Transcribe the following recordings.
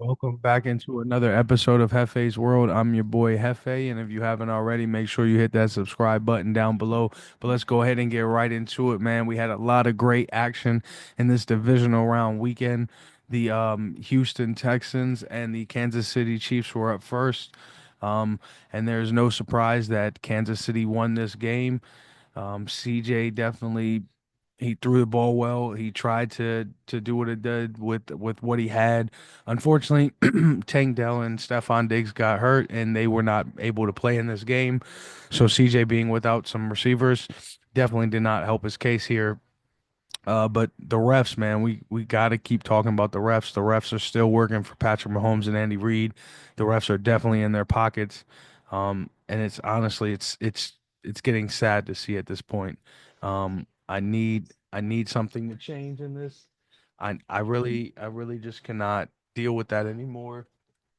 Welcome back into another episode of Hefe's World. I'm your boy Hefe, and if you haven't already, make sure you hit that subscribe button down below. But let's go ahead and get right into it, man. We had a lot of great action in this divisional round weekend. The Houston Texans and the Kansas City Chiefs were up first, um, and there's no surprise that Kansas City won this game. CJ definitely he threw the ball well. He tried to do what it did with what he had. Unfortunately, Tank Dell and Stephon Diggs got hurt, and they were not able to play in this game. So CJ being without some receivers definitely did not help his case here. But the refs, man, we got to keep talking about the refs. The refs are still working for Patrick Mahomes and Andy Reid. The refs are definitely in their pockets, and it's honestly, it's getting sad to see at this point. I need something to change in this. I really just cannot deal with that anymore.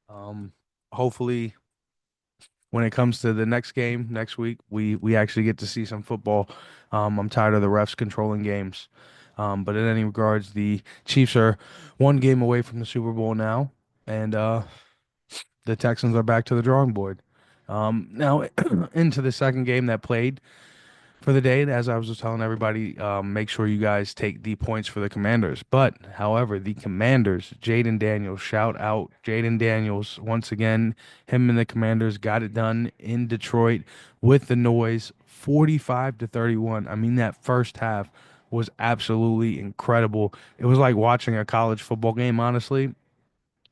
Um, Hopefully, when it comes to the next game next week, we actually get to see some football. I'm tired of the refs controlling games. But in any regards, the Chiefs are one game away from the Super Bowl now, and the Texans are back to the drawing board. Now into the second game that played for the day. As I was just telling everybody, make sure you guys take the points for the Commanders. But, however, the Commanders, Jaden Daniels, shout out Jaden Daniels once again. Him and the Commanders got it done in Detroit with the noise, 45 to 31. I mean, that first half was absolutely incredible. It was like watching a college football game, honestly.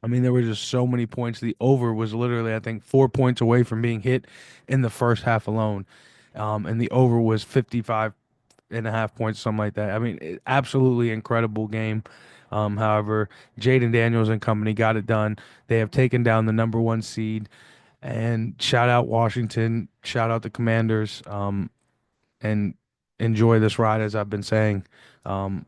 I mean, there were just so many points. The over was literally, I think, 4 points away from being hit in the first half alone. And the over was 55.5 points, something like that. I mean, absolutely incredible game. However, Jaden Daniels and company got it done. They have taken down the number one seed. And shout out Washington, shout out the Commanders, and enjoy this ride, as I've been saying. Um,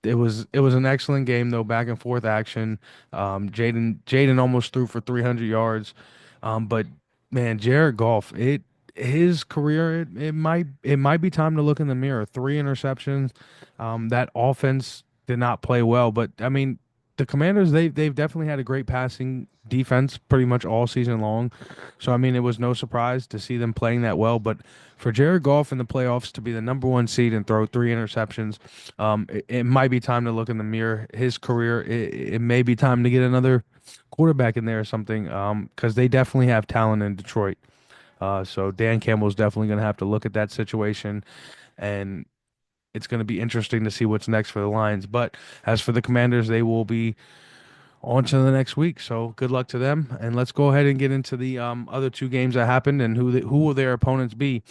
it was an excellent game though, back and forth action. Jaden almost threw for 300 yards, but man, Jared Goff, his career it might be time to look in the mirror. Three interceptions. That offense did not play well, but I mean, the Commanders they've definitely had a great passing defense pretty much all season long. So I mean, it was no surprise to see them playing that well. But for Jared Goff in the playoffs to be the number one seed and throw three interceptions, it might be time to look in the mirror. His career, it may be time to get another quarterback in there or something. Because they definitely have talent in Detroit. So Dan Campbell's definitely going to have to look at that situation, and it's going to be interesting to see what's next for the Lions. But as for the Commanders, they will be on to the next week. So good luck to them, and let's go ahead and get into the other two games that happened and who will their opponents be.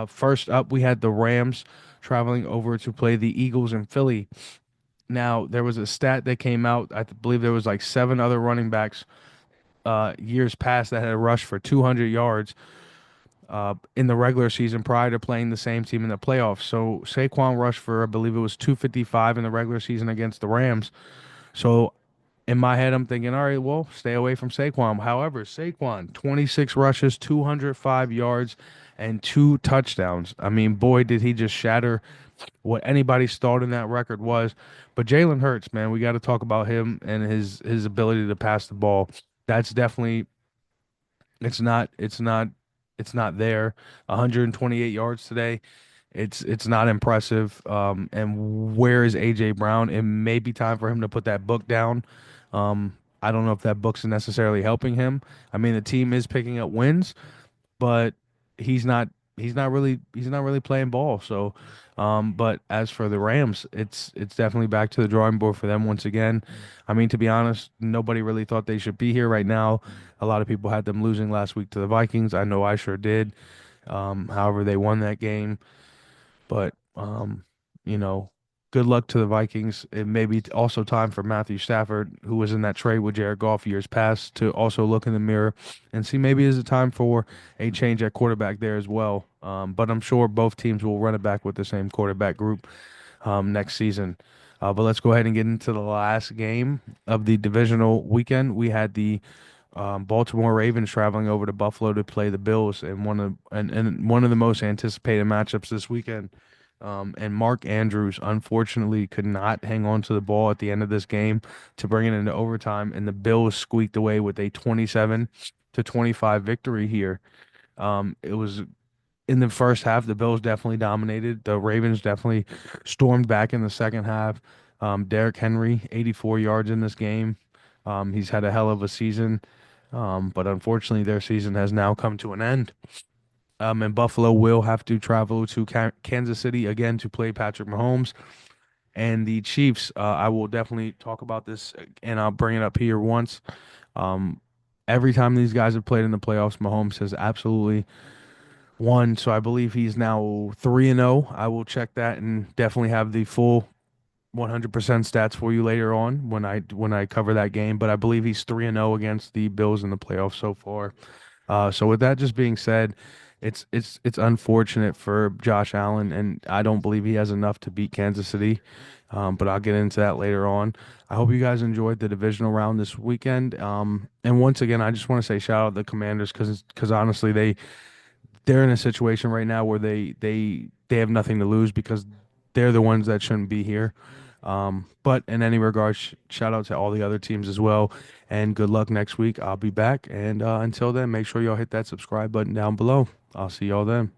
First up, we had the Rams traveling over to play the Eagles in Philly. Now, there was a stat that came out. Believe there was like seven other running backs years past that had rushed for 200 yards in the regular season prior to playing the same team in the playoffs. So Saquon rushed for, I believe it was 255 in the regular season against the Rams. So in my head, I'm thinking, all right, well, stay away from Saquon. However, Saquon, 26 rushes, 205 yards, and two touchdowns. I mean, boy, did he just shatter what anybody's thought in that record was. But Jalen Hurts, man, we got to talk about him and his ability to pass the ball. That's definitely it's not there. 128 yards today. It's not impressive. And where is AJ Brown? It may be time for him to put that book down. I don't know if that book's necessarily helping him. I mean, the team is picking up wins, but he's not he's not really playing ball. So, but as for the Rams, it's definitely back to the drawing board for them once again. I mean, to be honest, nobody really thought they should be here right now. A lot of people had them losing last week to the Vikings. I know I sure did. However, they won that game. But you know, good luck to the Vikings. It may be also time for Matthew Stafford, who was in that trade with Jared Goff years past, to also look in the mirror and see maybe is it time for a change at quarterback there as well. But I'm sure both teams will run it back with the same quarterback group next season. But let's go ahead and get into the last game of the divisional weekend. We had the Baltimore Ravens traveling over to Buffalo to play the Bills, and one of the most anticipated matchups this weekend. And Mark Andrews unfortunately could not hang on to the ball at the end of this game to bring it into overtime, and the Bills squeaked away with a 27-25 victory here. It was in the first half, the Bills definitely dominated. The Ravens definitely stormed back in the second half. Derrick Henry, 84 yards in this game. He's had a hell of a season, but unfortunately, their season has now come to an end. And Buffalo will have to travel to Kansas City again to play Patrick Mahomes. And the Chiefs, I will definitely talk about this and I'll bring it up here once. Um, every time these guys have played in the playoffs, Mahomes has absolutely won. So I believe he's now 3-0. I will check that and definitely have the full 100% stats for you later on when I cover that game. But I believe he's 3-0 against the Bills in the playoffs so far. So with that just being said, it's unfortunate for Josh Allen, and I don't believe he has enough to beat Kansas City. But I'll get into that later on. I hope you guys enjoyed the divisional round this weekend. And once again, I just want to say shout out the Commanders because honestly they're in a situation right now where they have nothing to lose because they're the ones that shouldn't be here. But in any regard, shout out to all the other teams as well, and good luck next week. I'll be back, and until then, make sure y'all hit that subscribe button down below. I'll see y'all then.